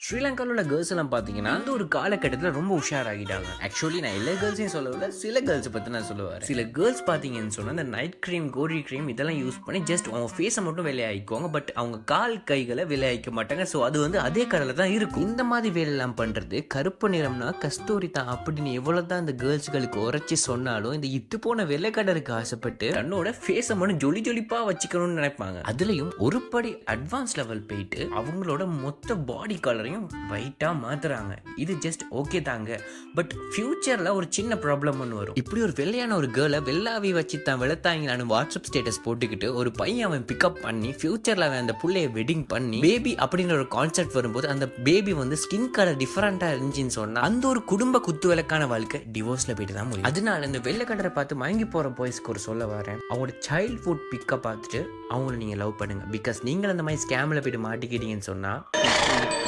ஸ்ரீலங்காவில் உள்ள கேர்ள்ஸ் எல்லாம் பார்த்தீங்கன்னா அந்த ஒரு காலகட்டத்தில் ரொம்ப உஷாராகிட்டாங்க. ஆக்சுவலி நான் எல்லா கேர்ள்ஸையும் சொல்லவில்லை, சில கேர்ள்ஸ் பற்றி நான் சொல்லுவார். சில கேர்ள்ஸ் பார்த்தீங்கன்னு சொன்னால் இந்த நைட் க்ரீம், கோரி க்ரீம் இதெல்லாம் யூஸ் பண்ணி ஜஸ்ட் அவங்க ஃபேஸை மட்டும் வேலையாயிக்குவாங்க. பட் அவங்க கால் கைகளை வேலையாயிக்க மாட்டாங்க. ஸோ அது வந்து அதே கலரில் தான் இருக்கும். இந்த மாதிரி வேலையெல்லாம் பண்ணுறது கருப்பு நிறம்னா கஸ்தூரி தான் அப்படின்னு எவ்வளோ தான் இந்த கேர்ள்ஸ்களுக்கு உரைச்சி சொன்னாலும் இந்த இத்து போன வெள்ளைக்கடருக்கு ஆசைப்பட்டு தன்னோட ஃபேஸை மட்டும் ஜொலி ஜொலிப்பாக வச்சுக்கணும்னு நினைப்பாங்க. அதுலேயும் ஒரு படி அட்வான்ஸ் லெவல் போயிட்டு அவங்களோட மொத்த பாடி கலரையும் வைட்டா மாத்துறாங்க. இது ஜஸ்ட் ஓகே தாங்க. பட் ஃபியூச்சர்ல ஒரு சின்ன ப்ராப்ளம் ஒன்று வரும். இப்படி ஒரு வெள்ளையான ஒரு கேர்ளை வெள்ளாவி வச்சு தான் வெளுத்தாங்களான்னு வாட்ஸ்அப் ஸ்டேட்டஸ் போட்டுக்கிட்டு ஒரு பையன் அவன் பிக்கப் பண்ணி ஃபியூச்சர்ல அவன் அந்த புள்ளைய வெட்டிங் பண்ணி பேபி அப்படின்ற ஒரு கான்செப்ட் வரும்போது அந்த பேபி வந்து ஸ்கின் கலர் டிஃபரெண்டா இருந்துச்சுன்னு சொன்னா அந்த ஒரு குடும்ப குத்து விளக்கான வாழ்க்கை டிவோர்ஸ்ல போயிட்டு தான் முடியும். அதனால இந்த வெள்ளை கடரை பார்த்து மயங்கி போற பாய்ஸ்க்கு ஒரு சொல்ல வரேன், அவங்களோட சைல்ட்ஹுட் பிக்கப் பார்த்துட்டு அவங்கள நீங்க லவ் பண்ணுங்க. பிகாஸ் நீங்கள் அந்த மாதிரி ஸ்கேம்ல போயிட்டு மாட்டிக்கிட்டீங்கன்னு சொன்னா